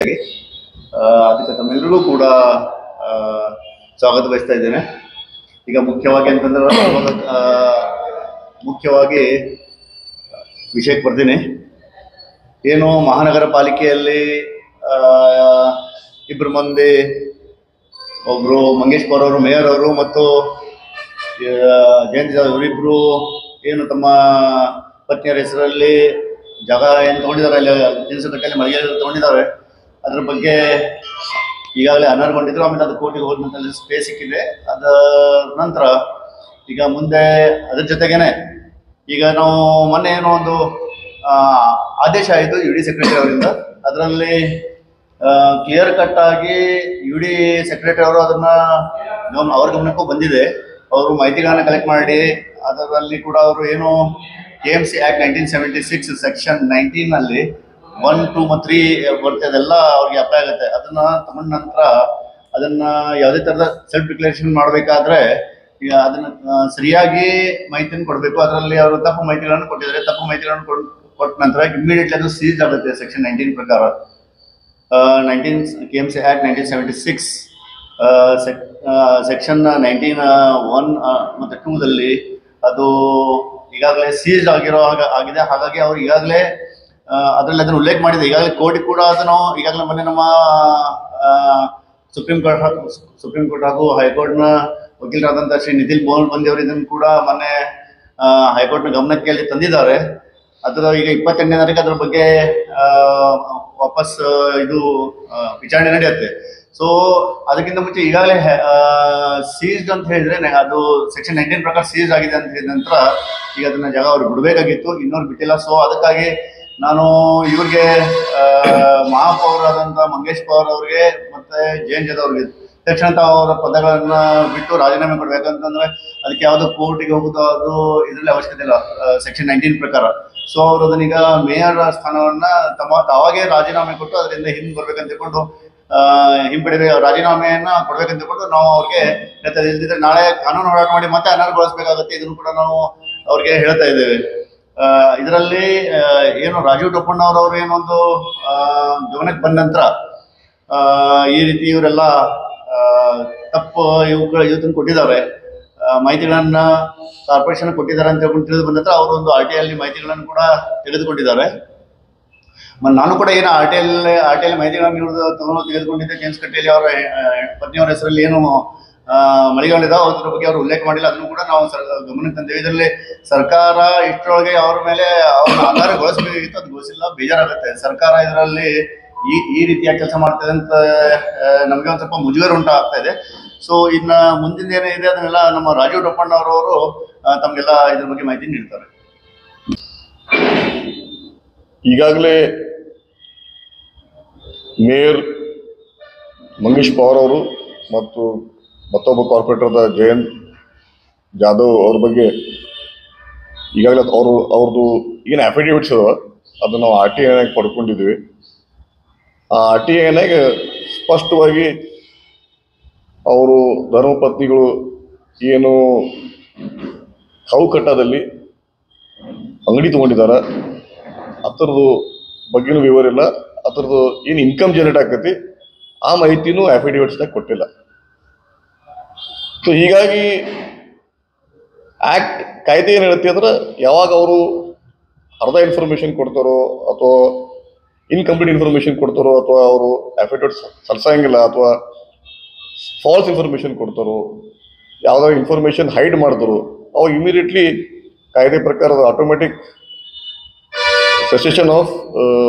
ರೀತಿಯಾಗಿ ಅದಕ್ಕೆ ತಮ್ಮೆಲ್ಲರಿಗೂ ಕೂಡ ಸ್ವಾಗತ ಬಯಸ್ತಾ ಇದ್ದೇನೆ. ಈಗ ಮುಖ್ಯವಾಗಿ ಅಂತಂದ್ರೆ ಮುಖ್ಯವಾಗಿ ವಿಷಯಕ್ಕೆ ಬರ್ತೀನಿ. ಏನು ಮಹಾನಗರ ಪಾಲಿಕೆಯಲ್ಲಿ ಇಬ್ಬರು ಮಂದಿ, ಒಬ್ರು ಮಂಗೇಶ್ ಪವರ್ ಅವರು ಮೇಯರ್ ಅವರು ಮತ್ತು ಜಯಂತ್ ಜಾಧವ್ ಇವರಿಬ್ರು ಏನು ತಮ್ಮ ಪತ್ನಿಯರ ಹೆಸರಲ್ಲಿ ಜಾಗ ಏನು ತಗೊಂಡಿದ್ದಾರೆ, ಅಲ್ಲಿ ದಿನಸಕಟ್ಟೆಯಲ್ಲಿ ಮಳಿಗೆ ತಗೊಂಡಿದ್ದಾರೆ. ಅದ್ರ ಬಗ್ಗೆ ಈಗಾಗಲೇ ಅನರ್ಹಗೊಂಡಿದ್ರು. ಆಮೇಲೆ ಅದು ಕೋರ್ಟಿಗೆ ಹೋದಂತ ಸ್ಟೇ ಸಿಕ್ಕಿದೆ. ಅದ ನಂತರ ಈಗ ಮುಂದೆ ಅದ್ರ ಜೊತೆಗೇನೆ ಈಗ ನಾವು ಮೊನ್ನೆ ಏನೋ ಒಂದು ಆದೇಶ ಆಯಿತು ಯು ಡಿ ಸೆಕ್ರೆಟರಿ ಅವರಿಂದ. ಅದರಲ್ಲಿ ಕ್ಲಿಯರ್ ಕಟ್ ಆಗಿ ಯು ಡಿ ಸೆಕ್ರೆಟರಿ ಅವರು ಅದನ್ನ ಅವ್ರ ಗಮನಕ್ಕೂ ಬಂದಿದೆ. ಅವರು ಮಾಹಿತಿಗಳನ್ನ ಕಲೆಕ್ಟ್ ಮಾಡಿ ಅದರಲ್ಲಿ ಕೂಡ ಅವರು ಏನು KMC ಆಕ್ಟ್ 1976 ಸೆಕ್ಷನ್ 19 ಅಲ್ಲಿ 1, 2 ಮತ್ತು 3 ಬರುತ್ತೆ, ಅದೆಲ್ಲ ಅವ್ರಿಗೆ ಅಪ್ಲೈ ಆಗುತ್ತೆ. ಅದನ್ನ ತಗೊಂಡ ನಂತರ ಅದನ್ನ ಯಾವುದೇ ತರದ ಸೆಲ್ಫ್ ಡಿಕ್ಲರೇಷನ್ ಮಾಡಬೇಕಾದ್ರೆ ಈಗ ಅದನ್ನ ಸರಿಯಾಗಿ ಮಾಹಿತಿಯನ್ನು ಕೊಡಬೇಕು. ಅದರಲ್ಲಿ ಅವರು ತಪ್ಪು ಮಾಹಿತಿಗಳನ್ನು ಕೊಟ್ಟಿದ್ದಾರೆ. ತಪ್ಪು ಮಾಹಿತಿಗಳನ್ನು ಕೊಟ್ಟ ನಂತರ ಇಮಿಡಿಯೇಟ್ಲಿ ಅದು ಸೀಸ್ ಆಗುತ್ತೆ. ಸೆಕ್ಷನ್ 19 ಪ್ರಕಾರ 19 KMC ಆಕ್ಟ್ 1976 ಸೆಕ್ಷನ್ 19(1) ಮತ್ತು 2ದಲ್ಲಿ ಅದು ಈಗಾಗಲೇ ಸೀಸ್ ಆಗಿದೆ. ಹಾಗಾಗಿ ಅವ್ರು ಈಗಾಗಲೇ ಅದರಲ್ಲಿ ಅದನ್ನು ಉಲ್ಲೇಖ ಮಾಡಿದೆ. ಈಗಾಗಲೇ ಕೋರ್ಟ್ ಕೂಡ ಅದನ್ನು ಈಗಾಗಲೇ ಮೊನ್ನೆ ನಮ್ಮ ಸುಪ್ರೀಂ ಕೋರ್ಟ್ ಹಾಗೂ ಹೈಕೋರ್ಟ್ನ ವಕೀಲರಾದಂಥ ಶ್ರೀ ನಿತಿನ್ ಮೋಹನ್ ಬಂದಿ ಅವರು ಇದನ್ನು ಕೂಡ ಮೊನ್ನೆ ಹೈಕೋರ್ಟ್ನ ಗಮನಕ್ಕೆ ಅಲ್ಲಿ ತಂದಿದ್ದಾರೆ. ಅದರ ಈಗ 28ನೇ ತಾರೀಕು ಅದರ ಬಗ್ಗೆ ವಾಪಸ್ ಇದು ವಿಚಾರಣೆ ನಡೆಯುತ್ತೆ. ಸೊ ಅದಕ್ಕಿಂತ ಮುಂಚೆ ಈಗಾಗಲೇ ಸೀಸ್ಡ್ ಅಂತ ಹೇಳಿದ್ರೆ ಅದು ಸೆಕ್ಷನ್ 19 ಪ್ರಕಾರ ಸೀಸ್ ಆಗಿದೆ ಅಂತ ಹೇಳಿದ ನಂತರ ಈಗ ಅದನ್ನ ಜಾಗ ಅವ್ರಿಗೆ ಬಿಡಬೇಕಾಗಿತ್ತು, ಇನ್ನೊಂದು ಬಿಟ್ಟಿಲ್ಲ. ಸೊ ಅದಕ್ಕಾಗಿ ನಾನು ಇವ್ರಿಗೆ ಮಹಾಪೌರಾದಂಥ ಮಂಗೇಶ್ ಪವರ್ ಅವ್ರಿಗೆ ಮತ್ತೆ ಜಯಂತ್ ಜಾಧವ್ ಅವ್ರಿಗೆ ತಕ್ಷಣ ಅವರ ಪದಗಳನ್ನ ಬಿಟ್ಟು ರಾಜೀನಾಮೆ ಕೊಡ್ಬೇಕಂತಂದ್ರೆ ಅದಕ್ಕೆ ಯಾವ್ದು ಕೋರ್ಟಿಗೆ ಹೋಗುದು ಅದು ಇದರಲ್ಲಿ ಅವಶ್ಯಕತೆ ಇಲ್ಲ ಸೆಕ್ಷನ್ 19 ಪ್ರಕಾರ. ಸೊ ಅವರು ಅದನ್ನೀಗ ಮೇಯರ್ ಸ್ಥಾನವನ್ನ ತಾವಾಗೇ ರಾಜೀನಾಮೆ ಕೊಟ್ಟು ಅದರಿಂದ ಹಿಂದೆ ಬರ್ಬೇಕಂತ ತಿಳ್ಕೊಂಡು ರಾಜೀನಾಮೆಯನ್ನ ಕೊಡ್ಬೇಕಂತ ತಿಳ್ಕೊಂಡು ನಾವು ಅವ್ರಿಗೆ ಹೇಳ್ತಾ ಇದ್ದಿದ್ರೆ ನಾಳೆ ಕಾನೂನು ಹೋರಾಟ ಮಾಡಿ ಮತ್ತೆ ಅನರ್ಹಗೊಳಿಸಬೇಕಾಗುತ್ತೆ. ಇದನ್ನು ಕೂಡ ನಾವು ಅವ್ರಿಗೆ ಹೇಳ್ತಾ ಇದ್ದೇವೆ. ಇದರಲ್ಲಿ ಏನು ರಾಜೀವ್ ಟೊಪ್ಪಣ್ಣವ್ರವ್ರು ಏನೊಂದು ಗಮನಕ್ಕೆ ಬಂದ ನಂತರ ಈ ರೀತಿ ಇವರೆಲ್ಲ ತಪ್ಪು ಇವತ್ತನ್ನು ಕೊಟ್ಟಿದ್ದಾರೆ, ಮಾಹಿತಿಗಳನ್ನ ಕಾರ್ಪೊರೇಷನ್ ಕೊಟ್ಟಿದ್ದಾರೆ ಅಂತ ಹೇಳ್ಕೊಂಡು ತಿಳಿದು ಬಂದ ನಂತರ ಅವರು ಒಂದು RTI ಅಲ್ಲಿ ಮಾಹಿತಿಗಳನ್ನು ಕೂಡ ತೆಗೆದುಕೊಂಡಿದ್ದಾರೆ. ನಾನು ಕೂಡ ಏನು RTI ಮಾಹಿತಿಗಳನ್ನು ತೆಗೆದುಕೊಂಡಿದ್ದೆ. ಕೆಂಚಕಟ್ಟೆಯಲ್ಲಿ ಅವರ ಪತ್ನಿಯವರ ಹೆಸರಲ್ಲಿ ಏನು ಮಳಿಗಳಿದಾವೆ ಅದ್ರ ಬಗ್ಗೆ ಅವರು ಉಲ್ಲೇಖ ಮಾಡಿಲ್ಲ. ಅದನ್ನು ಕೂಡ ನಾವು ಗಮನಕ್ಕೆ ತಂದೇವೆ. ಇದರಲ್ಲಿ ಸರ್ಕಾರ ಇಷ್ಟರೊಳಗೆ ಅವ್ರ ಮೇಲೆ ಅವ್ರನ್ನ ಅನರ್ಹಗೊಳಿಸಬೇಕಾಗಿತ್ತು, ಅದು ಗೊತ್ತಿಲ್ಲ. ಬೇಜಾರಾಗುತ್ತೆ. ಸರ್ಕಾರ ಇದರಲ್ಲಿ ಈ ರೀತಿಯಾಗಿ ಕೆಲಸ ಮಾಡ್ತದೆ ಅಂತ ನಮಗೆ ಒಂದು ಸ್ವಲ್ಪ ಮುಜುಗರ ಉಂಟಾಗ್ತಾ ಇದೆ. ಸೊ ಇನ್ನ ಮುಂದಿನ ಏನಿದೆ ಅದನ್ನೆಲ್ಲ ನಮ್ಮ ರಾಜೀವ್ ಟೊಪ್ಪಣ್ಣವರವರು ತಮಗೆಲ್ಲ ಇದ್ರ ಬಗ್ಗೆ ಮಾಹಿತಿ ನೀಡ್ತಾರೆ. ಈಗಾಗಲೇ ಮೇಯರ್ ಮಂಗೇಶ್ ಪವರ್ ಅವರು ಮತ್ತು ಮತ್ತೊಬ್ಬ ಕಾರ್ಪೊರೇಟರ್ ಜಯಂತ್ ಜಾಧವ್ ಅವ್ರ ಬಗ್ಗೆ ಈಗಾಗಲೇ ಅವ್ರದ್ದು ಏನು ಅಫಿಡೇವಿಟ್ಸ್ ಅದ ಅದು ನಾವು RTI ಪಡ್ಕೊಂಡಿದ್ವಿ. ಆ RTI ಸ್ಪಷ್ಟವಾಗಿ ಅವರು ಧರ್ಮಪತ್ನಿಗಳು ಏನು ಕೌಕಟ್ಟದಲ್ಲಿ ಅಂಗಡಿ ತಗೊಂಡಿದ್ದಾರೆ ಅದರದ್ದು ಬಗ್ಗೆನೂ ವಿವರ ಇಲ್ಲ. ಅದರದ್ದು ಏನು ಇನ್ಕಮ್ ಜನರೇಟ್ ಆಗ್ತೈತಿ ಆ ಮಾಹಿತಿನೂ ಅಫಿಡೇವಿಟ್ಸ್ನಾಗ ಕೊಟ್ಟಿಲ್ಲ. ಸೊ ಹೀಗಾಗಿ ಆಕ್ಟ್ ಕಾಯ್ದೆ ಏನು ಹೇಳುತ್ತೆ ಅಂದ್ರೆ ಯಾವಾಗ ಅವರು ಅರ್ಧ ಇನ್ಫಾರ್ಮೇಶನ್ ಕೊಡ್ತಾರೋ ಅಥವಾ ಇನ್ಕಂಪ್ಲೀಟ್ ಇನ್ಫಾರ್ಮೇಶನ್ ಕೊಡ್ತಾರೋ ಅಥವಾ ಅವರು ಅಫಿಡೇವಿಟ್ಸ್ ಸಲ್ಲಿಸಂಗಿಲ್ಲ ಅಥವಾ ಫಾಲ್ಸ್ ಇನ್ಫಾರ್ಮೇಶನ್ ಕೊಡ್ತಾರೋ ಯಾವುದಾದ್ರು ಇನ್ಫಾರ್ಮೇಶನ್ ಹೈಡ್ ಮಾಡ್ತಾರೋ ಅವಾಗ ಇಮಿಡಿಯೇಟ್ಲಿ ಕಾಯ್ದೆ ಪ್ರಕಾರ automatic cessation of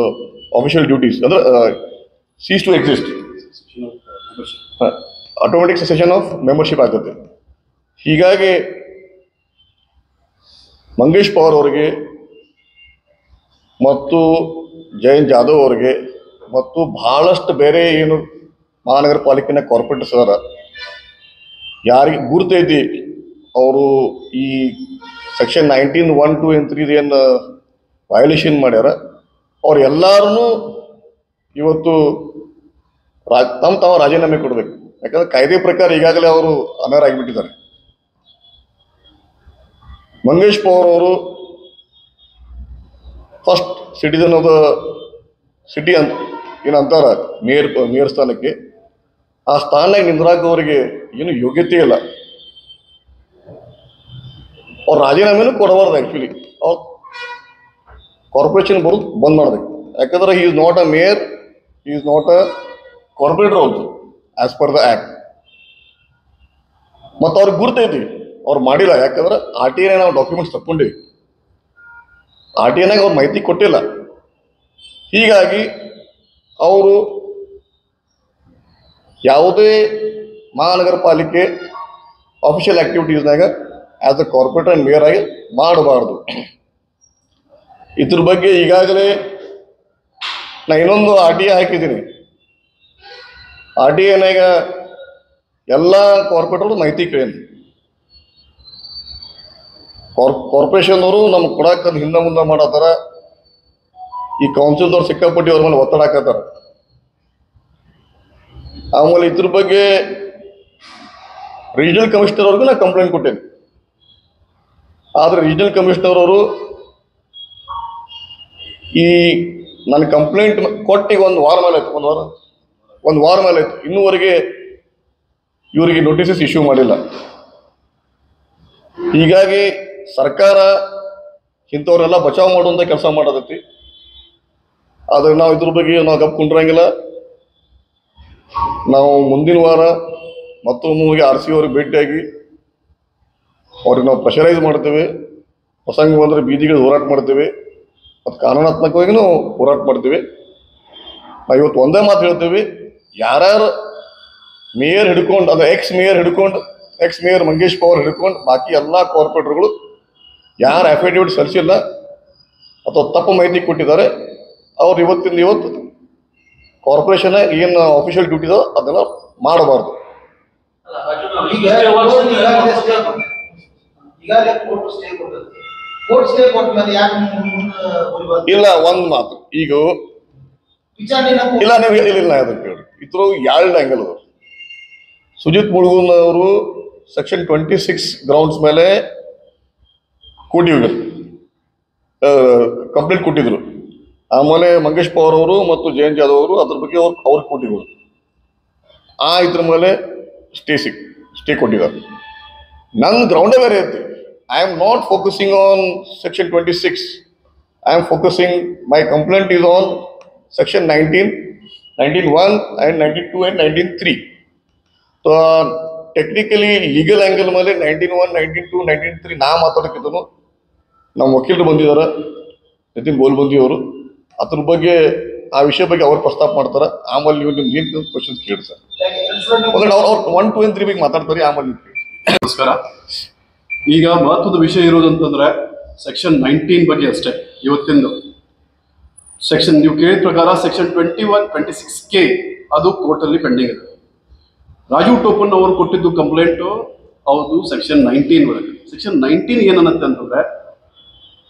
official duties ಅಂದ್ರೆ cease to exist, automatic cessation of membership ಆಗುತ್ತೆ. ಹೀಗಾಗಿ ಮಂಗೇಶ್ ಪವರ್ ಅವರಿಗೆ ಮತ್ತು ಜಯಂತ್ ಜಾಧವ್ ಅವರಿಗೆ ಮತ್ತು ಬಹಳಷ್ಟು ಬೇರೆ ಏನು ಮಹಾನಗರ ಪಾಲಿಕೆನ ಕಾರ್ಪೊರೇಟರ್ಸ್ ಅದಾರ, ಯಾರಿಗೆ ಗುರ್ತೈತಿ ಅವರು ಈ ಸೆಕ್ಷನ್ 19(1), 2 and 3 ಏನು ವಯೋಲೇಷನ್ ಮಾಡ್ಯಾರ ಅವ್ರು ಎಲ್ಲರೂ ಇವತ್ತು ತಾವು ರಾಜೀನಾಮೆ ಕೊಡಬೇಕು. ಯಾಕಂದ್ರೆ ಕಾಯ್ದೆ ಪ್ರಕಾರ ಈಗಾಗಲೇ ಅವರು ಅನರ್ಹ ಆಗಿಬಿಟ್ಟಿದ್ದಾರೆ. ಮಂಗೇಶ್ ಪವರ್ ಅವರು first citizen of the city ಅಂತ ಏನಂತಾರ ಮೇಯರ್ ಸ್ಥಾನಕ್ಕೆ, ಆ ಸ್ಥಾನಕ್ಕೆ ನಿಂದ್ರಾಕ ಅವರಿಗೆ ಏನು ಯೋಗ್ಯತೆ ಇಲ್ಲ. ಅವ್ರು ರಾಜೀನಾಮೆನೂ ಕೊಡಬಾರ್ದು. ಆ್ಯಕ್ಚುಲಿ ಅವ್ರು ಕಾರ್ಪೊರೇಷನ್ ಬರೋದು ಬಂದ್ ಮಾಡ್ಬೇಕು. ಯಾಕಂದ್ರೆ he is not a mayor, he is not a corporator also as per the act. ಮತ್ತು ಅವ್ರಿಗೆ ಗುರ್ತೈತಿ ಅವ್ರು ಮಾಡಿಲ್ಲ. ಯಾಕಂದ್ರೆ ಆರ್ ಟಿ ಐ ನಾವು ಡಾಕ್ಯುಮೆಂಟ್ಸ್ ತಕ್ಕೊಂಡಿವಿ, ಆರ್ ಟಿ ಐನಾಗ ಅವ್ರು ಮಾಹಿತಿ ಕೊಟ್ಟಿಲ್ಲ. ಹೀಗಾಗಿ ಅವರು ಯಾವುದೇ ಮಹಾನಗರ ಪಾಲಿಕೆ ಆಫಿಷಿಯಲ್ ಆಕ್ಟಿವಿಟೀಸ್ನಾಗ as a corporator and mayor ಆಗಿ ಮಾಡಬಾರ್ದು. ಇದ್ರ ಬಗ್ಗೆ ಈಗಾಗಲೇ ನಾ ಇನ್ನೊಂದು ಆರ್ ಟಿ ಐ ಹಾಕಿದ್ದೀನಿ. ಆರ್ ಟಿ ಐನಾಗ ಎಲ್ಲ ಕಾರ್ಪೊರೇಟರ್ಗಳು ಮಾಹಿತಿ ಕೇಳೀನಿ. ಕಾರ್ಪೊರೇಷನ್ದವರು ನಮ್ಗೆ ಕೊಡಾಕ ಹಿಂದೆ ಮುಂದೆ ಮಾಡತ್ತಾರ. ಈ ಕೌನ್ಸಿಲ್ದವ್ರು ಸಿಕ್ಕಾಪಟ್ಟಿ ಅವ್ರ ಮೇಲೆ ಒತ್ತಡ ಹಾಕತ್ತಾರ. ಆಮೇಲೆ ಇದ್ರ ಬಗ್ಗೆ ರೀಜನಲ್ ಕಮಿಷನರ್ ಅವ್ರಿಗೂ ನಾ ಕಂಪ್ಲೇಂಟ್ ಕೊಟ್ಟೇನೆ. ಆದರೆ ರೀಜನಲ್ ಕಮಿಷನರ್ ಅವರು ಈ ನನ್ನ ಕಂಪ್ಲೇಂಟ್ ಕೊಟ್ಟು ಒಂದು ವಾರ ಮೇಲೆ ಆಯ್ತು, ಒಂದು ವಾರ ಮೇಲೆ ಆಯ್ತು, ಇನ್ನೂವರೆಗೆ ಇವರಿಗೆ ನೋಟಿಸಸ್ ಇಶ್ಯೂ ಮಾಡಿಲ್ಲ. ಹೀಗಾಗಿ ಸರ್ಕಾರ ಇಂಥವ್ರೆಲ್ಲ ಬಚಾವ್ ಮಾಡುವಂಥ ಕೆಲಸ ಮಾಡೋದೈತಿ. ಆದರೆ ನಾವು ಇದ್ರ ಬಗ್ಗೆ ನಾವು ಗಪ್ ಕುಂಡ್ರಂಗಿಲ್ಲ. ನಾವು ಮುಂದಿನ ವಾರ ಮತ್ತೊಮ್ಮೆ ಆರ್ ಸಿ ಅವ್ರಿಗೆ ಭೇಟಿಯಾಗಿ ಅವ್ರಿಗೆ ನಾವು ಪ್ರೆಷರೈಸ್ ಮಾಡ್ತೇವೆ. ಪ್ರಸಂಗ ಬಂದರೆ ಬೀದಿಗಳು ಹೋರಾಟ ಮಾಡ್ತೇವೆ, ಮತ್ತು ಕಾನೂನಾತ್ಮಕವಾಗಿಯೂ ಹೋರಾಟ ಮಾಡ್ತೀವಿ. ನಾವು ಇವತ್ತು ಒಂದೇ ಮಾತು ಹೇಳ್ತೇವೆ, ಯಾರ್ಯಾರು ಮೇಯರ್ ಹಿಡ್ಕೊಂಡು, ಅದು ಎಕ್ಸ್ ಮೇಯರ್ ಮಂಗೇಶ್ ಪವರ್ ಹಿಡ್ಕೊಂಡು ಬಾಕಿ ಎಲ್ಲ ಕಾರ್ಪೊರೇಟರ್ಗಳು ಯಾರು ಅಫಿಡೇವಿಟ್ ಸಲ್ಲಿಸಿಲ್ಲ ಅಥವಾ ತಪ್ಪು ಮಾಹಿತಿ ಕೊಟ್ಟಿದ್ದಾರೆ, ಅವ್ರು ಇವತ್ತಿಂದ ಇವತ್ತು ಕಾರ್ಪೊರೇಷನ್ ಏನು ಆಫಿಷಿಯಲ್ ಡ್ಯೂಟಿ ಇದಾವೆ ಅದೆಲ್ಲ ಮಾಡಬಾರ್ದು. ಇಲ್ಲ ಒಂದು ಮಾತು ಈಗ ಇಲ್ಲ, ನೀವು ಹೇಳಿಲ್ಲ ಅದಕ್ಕೆ ಕೇಳಿ. ಇದ್ರ ಎರಡು ಆ್ಯಂಗಲ್ ಅವರು. ಸುಜಿತ್ ಮುಳುಗುನ್ ಅವರು ಸೆಕ್ಷನ್ 26 ಗ್ರೌಂಡ್ಸ್ ಮೇಲೆ ಕೊಟ್ಟಿದ್ರು, ಕಂಪ್ಲೇಂಟ್ ಕೊಟ್ಟಿದ್ರು. ಆಮೇಲೆ ಮಂಗೇಶ್ ಪವರ್ ಅವರು ಮತ್ತು ಜಯಂತ್ ಜಾಧವ್ ಅವರು ಅದ್ರ ಬಗ್ಗೆ ಅವ್ರಿಗೆ ಕೊಟ್ಟಿದ್ರು. ಇದ್ರ ಮೇಲೆ ಸ್ಟೇ ಕೊಟ್ಟಿದ್ದಾರೆ. ನನ್ನ ಗ್ರೌಂಡೇ ಬೇರೆ ಐತಿ. I am not focusing on section 26. I am focusing, my complaint is on section 19, 19(1) and 92 and 19(3). So technically legal angle ಮೇಲೆ 19(1), 19(2), 19(3) ನಾ ಮಾತಾಡೋಕ್ಕಿಂತನೂ ನಮ್ಮ ವಕೀಲರು ಬಂದಿದ್ದಾರೆ, ನಿತಿನ್ ಗೋಲ್ಬಂದಿ ಅವರು. ಅದ್ರ ಬಗ್ಗೆ ಆ ವಿಷಯ ಬಗ್ಗೆ ಅವ್ರು ಪ್ರಸ್ತಾಪ ಮಾಡ್ತಾರೆ. ಆಮೇಲೆ ನೀವು ನಿಮ್ಗೆ ಏನು ಕ್ವಶನ್ಸ್ ಕೇಳಿ ಸರ್. ಅವ್ರು 1, 2 and 3 ಬಗ್ಗೆ ಮಾತಾಡ್ತಾರೆ, ಆಮೇಲೆ ನೀವು ಕೇಳಿ. ನಮಸ್ಕಾರ. ಈಗ ಮಹತ್ವದ ವಿಷಯ ಇರೋದಂತಂದ್ರೆ ಸೆಕ್ಷನ್ 19 ಬಗ್ಗೆ ಅಷ್ಟೇ ಇವತ್ತಿಂದು. ಸೆಕ್ಷನ್ ನೀವು ಕೇಳಿದ ಪ್ರಕಾರ ಸೆಕ್ಷನ್ 21, 26K ಅದು ಕೋರ್ಟಲ್ಲಿ ಪೆಂಡಿಂಗ್ ಇದೆ. ರಾಜೀವ್ ಟೋಪನ್ ಅವರು ಕೊಟ್ಟಿದ್ದು ಕಂಪ್ಲೇಂಟು ಹೌದು ಸೆಕ್ಷನ್ 19 ಒಳಗೆ. ಸೆಕ್ಷನ್ 19 ಏನನ್ನತ್ತೆ ಅಂತಂದ್ರೆ,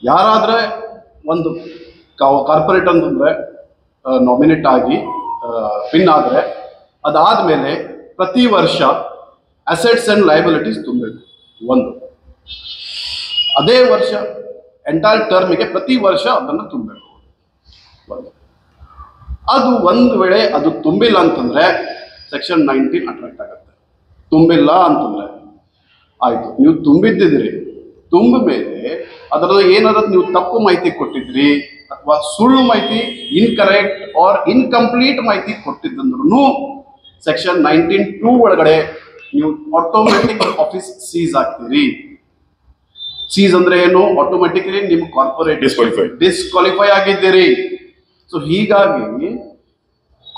ಯಾರಾದ್ರೆ ಒಂದು ಕಾರ್ಪೊರೇಟ್ ಅಂತಂದ್ರೆ ನಾಮಿನೇಟ್ ಆಗಿ ಪಿನ್ ಆದರೆ ಅದಾದಮೇಲೆ ಪ್ರತಿ ವರ್ಷ ಅಸೆಟ್ಸ್ ಆ್ಯಂಡ್ ಲಯಬಿಲಿಟೀಸ್ ತುಂಬಬೇಕು. ಒಂದು ಅದೇ ವರ್ಷ ಎಂಟೈರ್ ಟರ್ಮಿಗೆ ಪ್ರತಿ ವರ್ಷ ಅದನ್ನು ತುಂಬಬೇಕು. ಅದು ಒಂದು ವೇಳೆ ಅದು ತುಂಬಿಲ್ಲ ಅಂತಂದ್ರೆ ಸೆಕ್ಷನ್ 19 ಅಟ್ರಾಕ್ಟ್ ಆಗುತ್ತೆ. ತುಂಬಿಲ್ಲ ಅಂತಂದ್ರೆ ಆಯ್ತು, ನೀವು ತುಂಬಿದ್ದಿದ್ರಿ, ತುಂಬ ಮೇಲೆ ಅದರಲ್ಲಿ ಏನಾದ್ರು ನೀವು ತಪ್ಪು ಮಾಹಿತಿ ಕೊಟ್ಟಿದ್ರಿ ಅಥವಾ ಸುಳ್ಳು ಮಾಹಿತಿ, ಇನ್ಕರೆಕ್ಟ್ ಆರ್ ಇನ್ಕಂಪ್ಲೀಟ್ ಮಾಹಿತಿ ಕೊಟ್ಟಿದ್ದಂದ್ರೂ ಸೆಕ್ಷನ್ 19(2) ಒಳಗಡೆ ನೀವು ಆಟೋಮೆಟಿಕ್ ಆಫೀಸ್ ಸೀಸ್ ಆಗ್ತೀರಿ. ಸೀಸ್ ಅಂದ್ರೆ ಏನು? ಆಟೋಮೆಟಿಕಲಿ ನಿಮ್ಮ ಕಾರ್ಪೊರೇಟ್ ಡಿಸ್ಕ್ವಾಲಿಫೈ ಆಗಿದ್ದೀರಿ. ಸೊ ಹೀಗಾಗಿ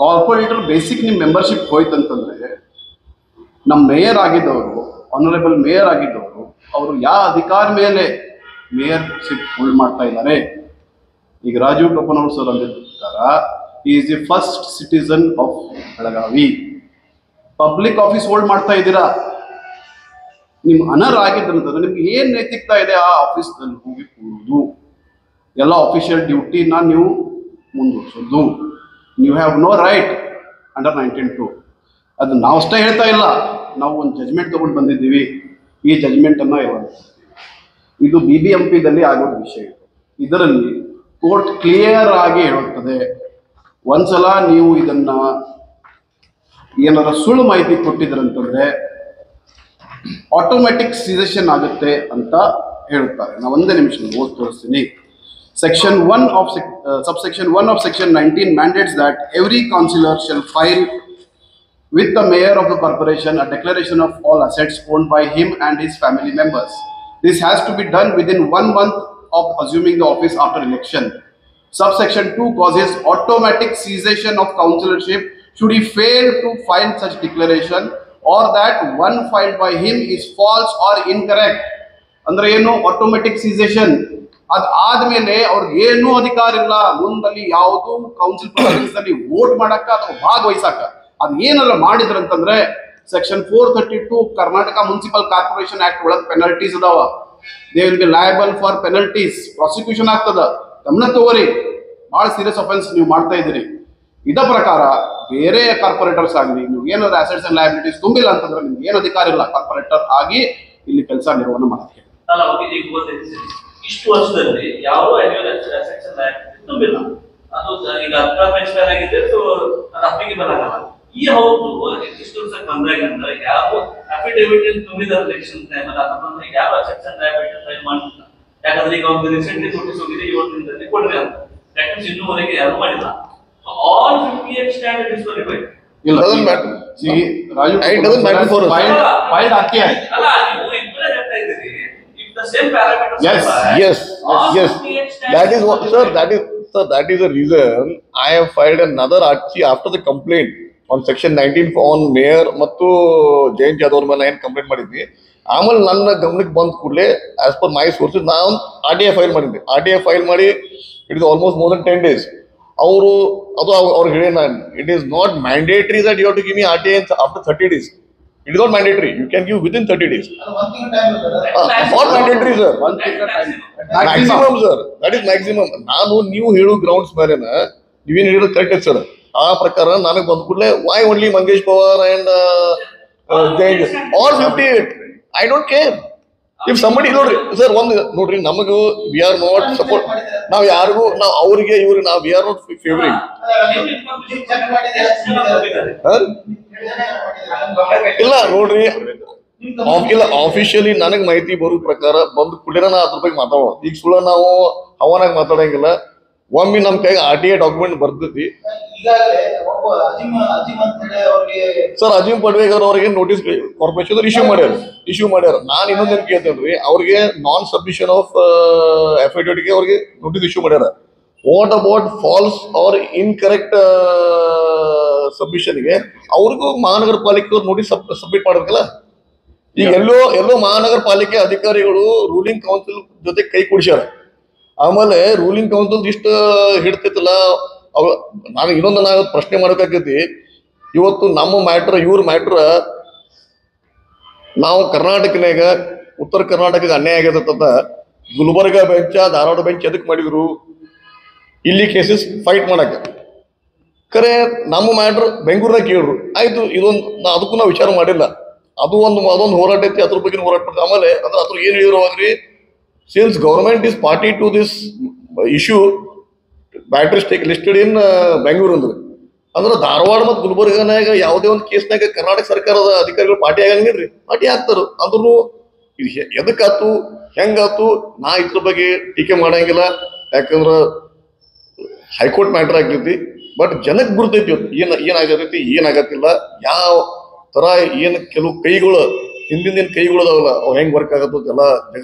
ಕಾರ್ಪೊರೇಟರ್ ಬೇಸಿಕ್ ನಿಮ್ಮ ಮೆಂಬರ್ಶಿಪ್ ಹೋಯ್ತಂತಂದ್ರೆ, ನಮ್ಮ ಮೇಯರ್ ಆಗಿದ್ದವರು, ಆನರೇಬಲ್ ಮೇಯರ್ ಆಗಿದ್ದವರು, ಅವರು ಯಾವ ಅಧಿಕಾರ ಮೇಲೆ ಮೇಯರ್ಶಿಪ್ ಹೋಲ್ಡ್ ಮಾಡ್ತಾ ಇದ್ದಾರೆ? ಈಗ ರಾಜೀವ್ ಟೋಪನ್ ಅವರು ಸರ್ ಅಂದಿರ್ತಾರ, is the first citizen of Belagavi. Public office hold ಮಾಡ್ತಾ ಇದ್ದೀರಾ, ನಿಮ್ ಅನರ್ ಆಗಿದ್ದಂತಂದ್ರೆ ನಿಮ್ಗೆ ಏನ್ ನೈತಿಕತೆ ಇದೆ ಆ ಆಫೀಸ್ನಲ್ಲಿ ಹೋಗಿ ಕೂಡುದು, ಎಲ್ಲ ಆಫಿಷಿಯಲ್ ಡ್ಯೂಟಿನ ನೀವು ಮುಂದುವರಿಸೋದು. ನೀವು ಹ್ಯಾವ್ ನೋ ರೈಟ್ ಅಂಡರ್ 19(2). ಅದು ನಾವು ಅಷ್ಟೇ ಹೇಳ್ತಾ ಇಲ್ಲ, ನಾವು ಒಂದು ಜಜ್ಮೆಂಟ್ ತಗೊಂಡು ಬಂದಿದ್ದೀವಿ. ಈ ಜಜ್ಮೆಂಟನ್ನು ಇದು BBMP ದಲ್ಲಿ ಆಗೋದು ವಿಷಯ. ಇದರಲ್ಲಿ ಕೋರ್ಟ್ ಕ್ಲಿಯರ್ ಆಗಿ ಹೇಳುತ್ತದೆ, ಒಂದ್ಸಲ ನೀವು ಇದನ್ನ ಏನಾರ ಸುಳ್ಳು ಮಾಹಿತಿ ಕೊಟ್ಟಿದ್ರಂತಂದ್ರೆ ಆಟೋಮ್ಯಾಟಿಕ್ ಸೀಸೇಷನ್ ಆಗುತ್ತೆ ಅಂತ ಹೇಳುತ್ತಾರೆ. ನಾವು ಒಂದೇ ನಿಮಿಷ ಓದಿ ತೋರಿಸ್ತೀನಿ. Section 1 of subsection 1 of section 19 mandates that every councillor shall file with the mayor of the corporation a declaration of all assets owned by him and his family members. This has to be done within 1 month of assuming the office after election. Subsection 2 causes automatic cessation of councillorship should he fail to file such declaration or that one filed by him is false or incorrect. ಅಂದ್ರೆ ಏನು automatic ಸೀಸೇಷನ್? ಅದಾದ್ಮೇಲೆ ಅವ್ರಿಗೆ ಏನೂ ಅಧಿಕಾರ ಇಲ್ಲ ಮುಂದಲ್ಲಿ ಯಾವುದು council proceedings ಅಲ್ಲಿ vote ಮಾಡಕ್ಕ ಅಥವಾ ಭಾಗವಹಿಸಕ್ಕ. ಅದ್ ಏನೆಲ್ಲ ಮಾಡಿದ್ರಂತಂದ್ರೆ section 432 Karnataka municipal corporation act ಒಳಗೆ ಪೆನಲ್ಟೀಸ್ ಅದಾವ. They will be liable for penalties, prosecution ಆಗ್ತದ. ಗಮನ ತಗೋರಿ, ಬಹಳ ಸೀರಿಯಸ್ ಅಫೆನ್ಸ್ ನೀವು ಮಾಡ್ತಾ ಇದ್ದೀರಿ. ಇದ ಪ್ರಕಾರ ಬೇರೆ ಕಾರ್ಪೊರೇಟರ್ಸ್ ಆಗಲಿ ನೀವು ಏನಾದ್ರು ಅಸೆಟ್ಸ್ ಅಂಡ್ ಲಯಬಿಲಿಟೀಸ್ ತುಂಬಿಲ್ಲ ಅಂತಂದ್ರೆ ನಿಮ್ಗೆ ಏನು ಅಧಿಕಾರ ಇಲ್ಲ ಕಾರ್ಪೊರೇಟರ್ ಆಗಿ ಇಲ್ಲಿ ಕೆಲಸ ನಿರ್ವಹಣೆ ಮಾಡಕ್ಕೆ. ಇಷ್ಟು ವರ್ಷದಲ್ಲಿ ಯಾವ ಅಸೆಟ್ಸ್ ಅಂಡ್ ಲಯಬಿಲಿಟೀಸ್ ತುಂಬಿಲ್ಲ, ಅದು ಈಗ ಎಕ್ಸ್ಪೈರ್ ಆಗಿದೆ, ಅದು ಅಪ್ಲಿಕೇಬಲ್ ಆಗಲ್ಲ. ಈ ಹೌದು ಇಷ್ಟು ವರ್ಷಕ್ಕೆ ಬಂದಾಗಿಂದ ಯಾವ ಅಫಿಡೇವಿಟ್ ತುಂಬಿದ ಎಲೆಕ್ಷನ್ ಟೈಮಲ್ಲಿ ಅದನ್ನ ಯಾವ ಅಸೆಟ್ಸ್ ಅಂಡ್ ಲಯಬಿಲಿಟೀಸ್ ಫೈಲ್ ಮಾಡಿಲ್ಲ. ಯಾಕಂದ್ರೆ ಈಗ ಒಂದು ರೀಸೆಂಟ್ಲಿ ನೋಟಿಸ್ ಹೋಗಿದೆ 7 ದಿನದಲ್ಲಿ ಕೊಡ್ರಿ ಅಂತ. ಯಾಕಂದ್ರೆ ಇನ್ನೂವರೆಗೆ ಯಾರು ಮಾಡಿಲ್ಲ. All 58 standard is verified. ಇಲ್ಲ, doesn't matter. See, Raju, it doesn't matter for us. Filed ಹಾಕಿ ಆಯ್ತು. ಅಲ್ಲ, ನೀವು ಇಬ್ಬರೇ ಹೇಳ್ತಾ ಇದ್ದೀರಿ. If the same parameters yes. That is what, sir. That is the reason I have filed another archi after the complaint on section 19 on mayor ಮತ್ತು ಜಯಂತ್ ಜಾಧವ್ ಅವ್ರ ಮೇಲೆ ಏನು ಕಂಪ್ಲೇಂಟ್ ಮಾಡಿದ್ವಿ. ಆಮೇಲೆ ನನ್ನ ಗಮನಕ್ಕೆ ಬಂದ ಕೂಡಲೇ ಆಸ್ ಪರ್ ಮೈ ಸೋರ್ಸಸ್ ನಾನು RTI ಫೈಲ್ ಮಾಡಿದ್ದೆ. RTI ಫೈಲ್ ಮಾಡಿ it is almost more than 10 days. ಅವರು ಅದು ಅವ್ರಿಗೆ ಹೇಳಿ ನಾನು, it is not mandatory that you have to give me RTI after 30 days. It is not mandatory. You can give within 30 days. Not mandatory, sir. Maximum, sir. That is maximum. ನಾನು ನೀವು ಹೇಳೋ grounds ಮೇಲೆ ನೀವೇನು ಹೇಳೋದು correct ಐತೆ sir. ಆ ಪ್ರಕಾರ ನನಗೆ ಬಂದ ಕೂಡಲೇ why only Mangesh Pawar and Jain all 58. I don't care if somebody. ನೋಡ್ರಿ ಸರ್, ಒಂದು ನೋಡ್ರಿ, ನಮಗೂ ವಿ ಆರ್ ನಾಟ್ ಸಪೋರ್ಟ್. ನಾವು ಯಾರಿಗೂ ನಾವು ಅವ್ರಿಗೆ ಇವ್ರಿಗೆ ನಾವು ವಿ ಆರ್ ನಾಟ್ ಫೇವರಿಂಗ್. ಇಲ್ಲ ನೋಡ್ರಿ, ಇಲ್ಲ ಆಫಿಷಿಯಲಿ ನನಗೆ ಮಾಹಿತಿ ಬರೋ ಪ್ರಕಾರ ಬಂದ ಕೂಡಲೇ ನಾ ಅದ್ರ ಬಗ್ಗೆ ಮಾತಾಡೋಣ. ಈಗ ಸುಳ್ಳ ನಾವು ಹವನಾಗ ಮಾತಾಡಂಗಿಲ್ಲ. ಒಮ್ಮೆ ನಮ್ಮ ಕೈಗೆ RTI ಡಾಕ್ಯುಮೆಂಟ್ ಬರ್ತೈತಿ ಸರ್. ಅಜೀಂ ಪಡ್ವೇಕರ್ ಅವ್ರಿಗೆ ನೋಟಿಸ್ ಕಾರ್ಪೊರೇಷನ್ ಇಶ್ಯೂ ಮಾಡ್ಯಾರ. ನಾನು ಇನ್ನೊಂದೇನು ಕೇಳ್ತೇನೆ, ಅವ್ರಿಗೆ ನಾನ್ ಸಬ್ಮಿಷನ್ ಆಫ್ ಅಫಿಡವಿಟ್ಗೆ ಅವ್ರಿಗೆ ನೋಟಿಸ್ ಇಶ್ಯೂ ಮಾಡ್ಯಾರ. What about false or incorrect ಸಬ್ಮಿಷನ್ಗೆ ಅವ್ರಿಗೂ ಮಹಾನಗರ ಪಾಲಿಕೆ ಅವ್ರು ನೋಟಿಸ್ ಸಬ್ಮಿಟ್ ಮಾಡಬೇಕಲ್ಲ. ಈಗ ಎಲ್ಲೋ ಮಹಾನಗರ ಪಾಲಿಕೆ ಅಧಿಕಾರಿಗಳು ರೂಲಿಂಗ್ ಕೌನ್ಸಿಲ್ ಜೊತೆ ಕೈ ಕುಡಿಸ್ಯಾರ. ಆಮೇಲೆ ರೂಲಿಂಗ್ ಕೌನ್ಸಿಲ್ ಇಷ್ಟ ಹಿಡ್ತೈತಲ್ಲ, ನಾನು ಇನ್ನೊಂದು ನಾವು ಪ್ರಶ್ನೆ ಮಾಡ್ಬೇಕಾಗೈತಿ. ಇವತ್ತು ನಮ್ಮ ಮ್ಯಾಟ್ರ್ ಇವ್ರ ಮ್ಯಾಟ್ರ್ ನಾವು ಕರ್ನಾಟಕನಾಗ ಉತ್ತರ ಕರ್ನಾಟಕಕ್ಕೆ ಅನ್ಯಾಯ ಆಗೈತಂತ ಗುಲ್ಬರ್ಗ ಬೆಂಚ ಧಾರವಾಡ ಬೆಂಚ್ ಎದಕ್ಕೆ ಮಾಡಿದ್ರು? ಇಲ್ಲಿ ಕೇಸಸ್ ಫೈಟ್ ಮಾಡಕ್ಕೆ. ಖರೆ ನಮ್ಮ ಮ್ಯಾಟ್ರ್ ಬೆಂಗಳೂರಿನಾಗ ಕೇಳ್ರು ಆಯ್ತು. ಇದೊಂದು ಅದಕ್ಕೂ ನಾವು ವಿಚಾರ ಮಾಡಿಲ್ಲ. ಅದೊಂದು ಹೋರಾಟ ಐತಿ, ಅದ್ರ ಬಗ್ಗೆ ಹೋರಾಟ ಮಾಡ್ತೀವಿ. ಆಮೇಲೆ ಅದ್ರ ಏನು ಹೇಳಿರೋದ್ರಿ, since government is party to this issue, battery stake listed in Bengaluru ಅಂದ್ರೆ ಧಾರವಾಡ ಮತ್ತು ಗುಲ್ಬರ್ಗನಾಗ ಯಾವುದೇ ಒಂದು ಕೇಸ್ನಾಗ ಕರ್ನಾಟಕ ಸರ್ಕಾರದ ಅಧಿಕಾರಿಗಳು ಪಾರ್ಟಿ ಆಗಂಗಿಲ್ರಿ, ಪಾರ್ಟಿ ಆಗ್ತಾರ. ಅಂದ್ರೂ ಇದು ಎದಕ್ಕಾತು ಹೆಂಗಾತು ನಾ ಇದ್ರ ಬಗ್ಗೆ ಟೀಕೆ ಮಾಡಂಗಿಲ್ಲ. ಯಾಕಂದ್ರ ಹೈಕೋರ್ಟ್ ಮ್ಯಾಟರ್ ಆಗ್ತೈತಿ. ಬಟ್ ಜನಕ್ಕೆ ಗುರ್ತೈತಿ ಏನಾಗತೈತಿ ಏನಾಗತ್ತಿಲ್ಲ, ಯಾವ ತರ ಏನು ಕೆಲವು ಕೈಗಳು ಹಿಂದಿನ ಕೈಗಳು ಅದಾವಲ್ಲ ಅವ್ ಹೆಂಗ್ ವರ್ಕ್ ಆಗತ್ತೋ ಎಲ್ಲ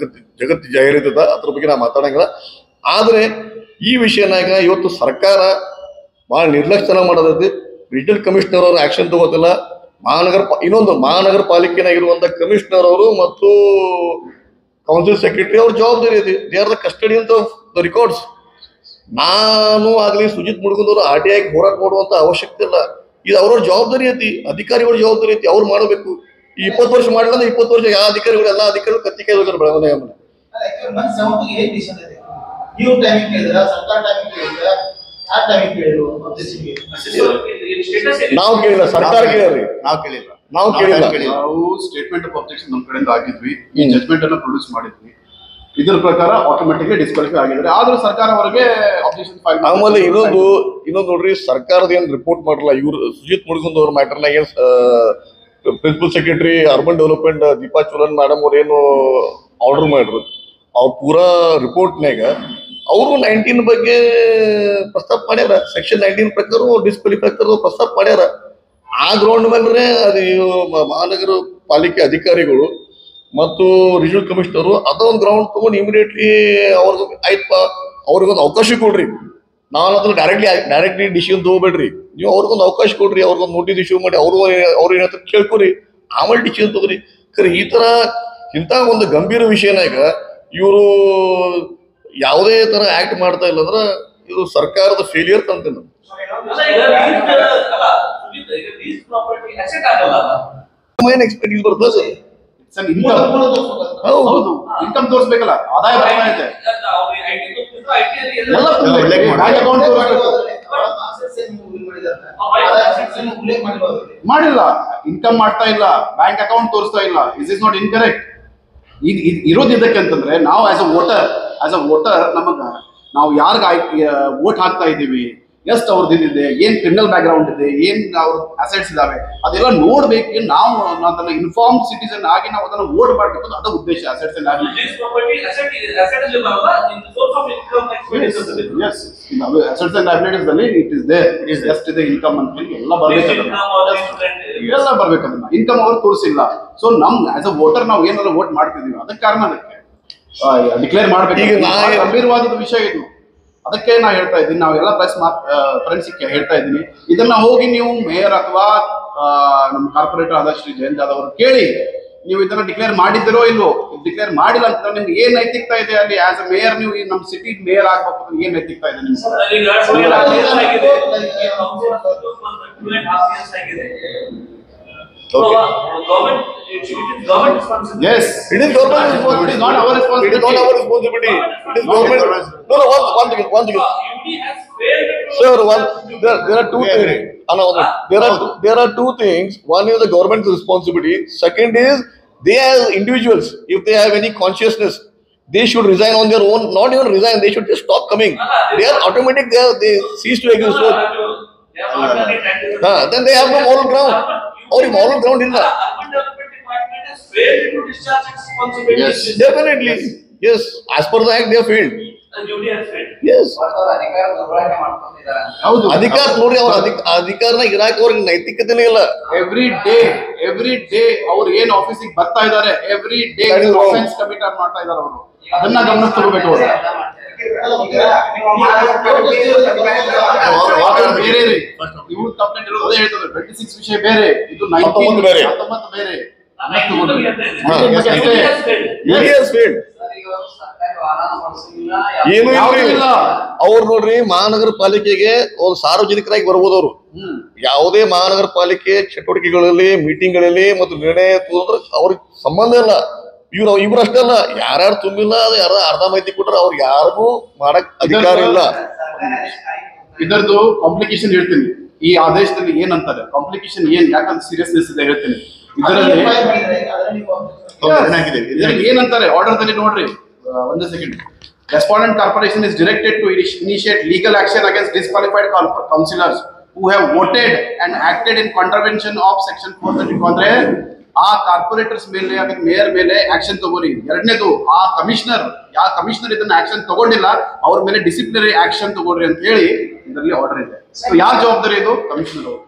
ಜಗತ್ತು ಜಾಹಿರಿತದ. ಅದ್ರ ಬಗ್ಗೆ ನಾ ಮಾತಾಡಂಗಿಲ್ಲ. ಆದ್ರೆ ಈ ವಿಷಯನಾಗ ಇವತ್ತು ಸರ್ಕಾರ ಬಹಳ ನಿರ್ಲಕ್ಷ್ಯ ಮಾಡೋದೈತಿ. ರಿಜಿನಲ್ ಕಮಿಷನರ್ ಅವರು ಆಕ್ಷನ್ ತಗೋತಿಲ್ಲ. ಇನ್ನೊಂದು ಮಹಾನಗರ ಪಾಲಿಕೆನಾಗಿರುವಂತ ಕಮಿಷನರ್ ಅವರು ಮತ್ತು ಕೌನ್ಸಿಲ್ ಸೆಕ್ರೆಟರಿ ಅವ್ರ ಜವಾಬ್ದಾರಿ ಐತಿ. They are the custodians of the records. ನಾನು ಆಗ್ಲಿ ಸುಜಿತ್ ಮುಡ್ಕೊಂಡವ್ರು RTI ಹೋರಾಟ ಮಾಡುವಂತ ಅವಶ್ಯಕತೆ ಇಲ್ಲ. ಇದು ಅವ್ರವ್ರ ಜವಾಬ್ದಾರಿ ಐತಿ, ಅಧಿಕಾರಿಗಳ ಜವಾಬ್ದಾರಿ ಐತಿ, ಅವ್ರು ಮಾಡಬೇಕು. ಈ 20 ವರ್ಷ ಮಾಡಿಲ್ಲ ಅಂದ್ರೆ 20 ವರ್ಷ ಯಾವ ಅಧಿಕಾರಿಗಳು ಎಲ್ಲ ಅಧಿಕಾರಿಗಳು ಕತ್ತಿಕೆ ಬೆಳವಣಿಗೆ ನಾವು ಕೇಳಿಲ್ಲ, ಸರ್ಕಾರ ಕೇಳ್ರಿ, ನಾವು ಕೇಳಿಲ್ಲ. ನಾವು ಸ್ಟೇಟ್ಮೆಂಟ್ ಆಫ್ ಅಬ್ಜೆಕ್ಷನ್ ನಮ್ಮ ಕಡೆಯಿಂದ ಹಾಕಿದ್ವಿ. ಈ ಜಜ್ಮೆಂಟ್ ಅನ್ನ ಪ್ರೊಡ್ಯೂಸ್ ಮಾಡಿದ್ವಿ. ಇದ್ರ ಪ್ರಕಾರ ಆಟೋಮೆಟಿಕ್ಲಿ ಡಿಸ್ಕ್ವಾಲಿಫೈ ಆಗಿದ್ದಾರೆ. ಆದ್ರೂ ಸರ್ಕಾರ ಅವರಿಗೆ ಅಬ್ಜೆಕ್ಷನ್ ಫೈಲ್. ಆಮೇಲೆ ಇನ್ನೊಂದು ನೋಡ್ರಿ, ಸರ್ಕಾರದ ಏನ್ ರಿಪೋರ್ಟ್ ಮಾಡಲ್ಲ ಇವ್ರು. ಸುಜಿತ್ ಮುಳುಗುಂದ್ ಅವ್ರ ಮ್ಯಾಟರ್ನಾಗ ಏನ್ principal secretary urban development Deepa Cholan madam ಅವ್ರು ಏನು ಆರ್ಡರ್ ಮಾಡ್ರು, ಅವ್ರ ಪೂರಾ ರಿಪೋರ್ಟ್ನಾಗ ಅವರು 19 ಬಗ್ಗೆ ಪ್ರಸ್ತಾಪ ಮಾಡ್ಯಾರ. ಸೆಕ್ಷನ್ 19 ಪ್ರಕಾರ ಡಿಸ್ಕ್ವಾಲಿಫೈ ಪ್ರಸ್ತಾಪ ಮಾಡ್ಯಾರ. ಆ ಗ್ರೌಂಡ್ ಮೇಲೆ ಅದು ಮಹಾನಗರ ಪಾಲಿಕೆ ಅಧಿಕಾರಿಗಳು ಮತ್ತು ರಿಜಿನಲ್ ಕಮಿಷನರು ಅದೊಂದು ಗ್ರೌಂಡ್ ತಗೊಂಡು ಇಮಿಡಿಯೇಟ್ಲಿ ಅವ್ರಿಗೆ ಆಯ್ತಪ್ಪ, ಅವ್ರಿಗೊಂದು ಅವಕಾಶ ಕೊಡ್ರಿ. ನಾನು ಅದ್ರ ಡೈರೆಕ್ಟ್ಲಿ ಡಿಸಿಷನ್ ತಗೋಬೇಡ್ರಿ, ನೀವು ಅವ್ರಿಗೊಂದು ಅವಕಾಶ ಕೊಡ್ರಿ, ಅವ್ರಿಗೊಂದು ನೋಟಿಸ್ ಇಶ್ಯೂ ಮಾಡಿ ಅವ್ರು ಏನಂತ ಕೇಳ್ಕೊರಿ, ಆಮೇಲೆ ಡಿಸಿಷನ್ ತಗೋರಿ. ಖರೆ ಈ ತರ ಇಂಥ ಒಂದು ಗಂಭೀರ ವಿಷಯನಾಗ ಇವರು ಯಾವುದೇ ತರ ಆಕ್ಟ್ ಮಾಡ್ತಾ ಇಲ್ಲ ಅಂದ್ರೆ ಇದು ಸರ್ಕಾರದ ಫೇಲಿಯರ್ ಅಂತೀನಿ. ಏನ್ ಎಕ್ಸ್ಪೆಕ್ಟ್ ಬರ್ತದೆ? ಹೌದು, ಇನ್ಕಮ್ ತೋರಿಸ್ಬೇಕಲ್ಲ, ಆದಾಯ ಬರ್ತಾ ಇದೆ. ಮಾಡಿಲ್ಲ, ಇನ್ಕಮ್ ಮಾಡ್ತಾ ಇಲ್ಲ, ಬ್ಯಾಂಕ್ ಅಕೌಂಟ್ ತೋರಿಸ್ತಾ ಇಲ್ಲ. Is is not incorrect. ಇರೋದು ಇದಕ್ಕೆ ಅಂತಂದ್ರೆ ನಾವು ಆಸ್ ಅ ವೋಟರ್ ನಾವು ಯಾರಿಗೆ ವೋಟ್ ಹಾಕ್ತಾ ಇದ್ದೀವಿ, ಎಷ್ಟು ಅವ್ರದ್ದು ಇದಿದೆ, ಏನ್ ಕ್ರಿಮಿನಲ್ ಬ್ಯಾಕ್ ಗ್ರೌಂಡ್ ಇದೆ, ಏನ್ ಅವ್ರ ಅಸೆಟ್ಸ್ ಇದಾವೆ, ಅದೆಲ್ಲ ನೋಡ್ಬೇಕು. ನಾವು ಅದನ್ನ ಇನ್ಫಾರ್ಮ್ ಸಿಟಿಸನ್ ಆಗಿ ನಾವು ಅದನ್ನ ವೋಟ್ ಮಾಡ್ಬೇಕು, ಅದು ಉದ್ದೇಶ. ಅಸೆಟ್ಸ್ ಅಂಡ್ ಲಯಬಿಲಿಟೀಸ್ ಅಲ್ಲಿ ಇಟ್ ಇಸ್ ದೇರ್, ಎಷ್ಟಿದೆ ಇನ್ಕಮ್ ಅಂತ ಹೇಳಿ ಎಲ್ಲ ಬರ್ಬೇಕು. ಅದನ್ನ ಇನ್ಕಮ್ ಅವ್ರು ತೋರಿಸಿಲ್ಲ. ಸೊ ನಮ್ ಆಸ್ ಅ ವೋಟರ್ ನಾವು ಏನಾದ್ರು ವೋಟ್ ಮಾಡ್ತಿದೀವಿ, ಅದಕ್ಕೆ ಕಾರಣ ಅದಕ್ಕೆ ಡಿಕ್ಲೇರ್ ಮಾಡ್ಬೇಕು. ಗಂಭೀರವಾದ ವಿಷಯ ಇದು. ಅದಕ್ಕೆ ನಾ ಹೇಳ್ತಾ ಇದ್ದೀನಿ, ನಾವೆಲ್ಲ ಫ್ರೆಂಡ್ಸಿಗೆ ಹೇಳ್ತಾ ಇದ್ದೀನಿ, ಇದನ್ನ ಹೋಗಿ ನೀವು ಮೇಯರ್ ಅಥವಾ ನಮ್ಮ ಕಾರ್ಪೊರೇಟರ್ ಆದ ಶ್ರೀ ಜಯಂತ್ ಜಾಧವ್ ಅವರು ಕೇಳಿ, ನೀವು ಇದನ್ನ ಡಿಕ್ಲೇರ್ ಮಾಡಿದಿರೋ ಇಲ್ಲೋ. ಡಿಕ್ಲೇರ್ ಮಾಡಿಲ್ಲ ಅಂತ ನಿಮ್ಗೆ ಏನ್ ನೈತಿಕತೆ ಇದೆ ಅಲ್ಲಿ? ಆಸ್ ಅ ಮೇಯರ್ ನೀವು ನಮ್ಮ ಸಿಟಿ ಮೇಯರ್ ಆಗ್ಬೇಕು ಅಂದ್ರೆ ಏನ್ ನೈತಿಕತೆ ಇದೆ ನಿಮ್ಗೆ? Government responsibility. Yes, it is government responsibility. It is not our responsibility. It is not our responsibility. It is government. No, one thing. Sir, there are two things. There are two things. One is the government's responsibility. Second is they as individuals, if they have any consciousness, they should resign on their own. Not even resign. They should just stop coming. They are automatic. They cease to exist. Then they have no moral ground. Or moral ground in that. Urban Development Department has failed to discharge its responsibilities. Yes, definitely. Yes, as per the act, they have failed. The duty has failed. Yes. ಹೌದು, ಅಧಿಕಾರ ನೋಡಿ, ಅವ್ರ ಅಧಿಕಾರನ Iraq ಅವ್ರಿಗೆ ನೈತಿಕತೆನೇ ಇಲ್ಲ. Every day ಅವ್ರು ಏನ್ ಆಫೀಸಿಗೆ ಬರ್ತಾ ಇದಾರೆ, ಎವ್ರಿ ಡೇ ಆಫೆನ್ಸ್ ಕಮಿಟ್ ಮಾಡ್ತಾ ಇದಾರೆ ಅವರು. ಅದನ್ನ ಗಮನ ತಗೋಬೇಕು ಅವರು. ಬೇರೆ ರೀ, ಇವ್ರ ಕಂಪ್ಲೇಂಟ್ ಇರೋದು ಅದೇ ಹೇಳ್ತದೆ. 26 ವಿಷಯ ಬೇರೆ, ಇದು 19 ಬೇರೆ, 19 ಬೇರೆ. ಏನು ಇಲ್ಲ. ಅವ್ರು ನೋಡ್ರಿ, ಮಹಾನಗರ ಪಾಲಿಕೆಗೆ ಒಂದು ಸಾರ್ವಜನಿಕರಾಗಿ ಬರ್ಬೋದು ಅವರು. ಯಾವುದೇ ಮಹಾನಗರ ಪಾಲಿಕೆ ಚಟುವಟಿಕೆಗಳಲ್ಲಿ, ಮೀಟಿಂಗ್ಗಳಲ್ಲಿ ಮತ್ತು ನಿರ್ಣಯ ತಗೊಂಡ್ರೆ ಅವ್ರಿಗೆ ಸಂಬಂಧ ಇಲ್ಲ. ಇವ್ರು ಅಷ್ಟೇ ಅಲ್ಲ, ಯಾರ್ಯಾರು ತುಂಬಿಲ್ಲ, ಯಾರ ಅರ್ಧ ಮಾಹಿತಿ ಕೊಟ್ರೆ ಅವ್ರಿಗೆ ಯಾರಿಗೂ ಮಾಡಕ್ ಅಧಿಕಾರ ಇಲ್ಲ. ಇದರದ್ದು ಕಾಂಪ್ಲಿಕೇಶನ್ ಹೇಳ್ತೀನಿ. ಈ ಆದೇಶದಲ್ಲಿ ಏನಂತಾರೆ, ಕಾಂಪ್ಲಿಕೇಶನ್ ಏನ್, ಯಾಕಂದ್ರೆ ಸೀರಿಯಸ್ನೆಸ್ ಇದೆ ಹೇಳ್ತೀನಿ. ಇದರಲ್ಲಿ ಏನಂತಾರೆ ಆರ್ಡರ್ದಲ್ಲಿ ನೋಡ್ರಿ, ಒಂದು second. Respondent corporation is directed to initiate legal action against disqualified councillors who have voted and acted in contravention of section 432. ಅಂದ್ರೆ ಆ ಕಾರ್ಪೊರೇಟರ್ಸ್ ಮೇಲೆ, ಅದಕ್ಕೆ ಮೇಯರ್ ಮೇಲೆ ಆಕ್ಷನ್ ತಗೋರಿ. ಎರಡನೇದು, ಆ ಕಮಿಷನರ್, ಯಾವ ಕಮಿಷನರ್ ಇದನ್ನ ಆಕ್ಷನ್ ತಗೊಂಡಿಲ್ಲ ಅವ್ರ ಮೇಲೆ ಡಿಸಿಪ್ಲಿನರಿ ಆಕ್ಷನ್ ತಗೋರಿ ಅಂತ ಹೇಳಿ ಇದರಲ್ಲಿ ಆರ್ಡರ್ ಇದೆ. ಯಾರ ಜವಾಬ್ದಾರಿ ಇದು? ಕಮಿಷನರ್ ಅವರು.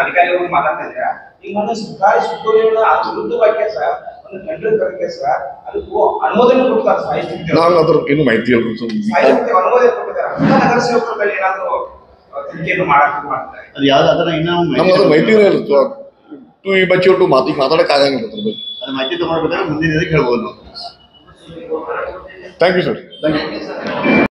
ಅಧಿಕಾರಿಗಳು ಮಾತಾಡ್ತಿದ್ರೆ ಈಗ ಒಂದು ಸರ್ಕಾರಿ ಸುತ್ತೋಲೆಗಳ ವಿರುದ್ಧವಾಗಿ ಸರ್ ಒಂದು ಟೆಂಡರ್ ಕರೆಕೆ ಸರ್ ಅದಕ್ಕೂ ಅನುಮೋದನೆ ಕೊಡ್ತಾರೆ ಸಾಹಿತ್ಯ. ನಾನು ಅದ್ರ ಏನು ಮಾಹಿತಿ ಇಲ್ಲ. ಸಾಹಿತ್ಯ ಅನುಮೋದನೆ ಕೊಡ್ತಾರೆ. ನಗರ ಸೇವಕರ ಮೇಲೆ ಏನಾದರೂ ತನಿಖೆಯನ್ನು ಮಾಡ್ತಾರೆ. ಅದು ಯಾವ್ದು ಅದನ್ನ ಇನ್ನೂ ನಮ್ಗೆ ಮಾಹಿತಿ ಇಲ್ಲ. ಟು ಈ ಬಚ್ಚಿ ಒಟ್ಟು ಮಾತಾಡಕ್ ಆಗಂಗಿಲ್ಲ. ಅದು ಮಾಹಿತಿ ತಗೊಂಡ್ಬೇಕಾದ್ರೆ ಮುಂದಿನ ಹೇಳ್ಬೋದು. Thank you sir.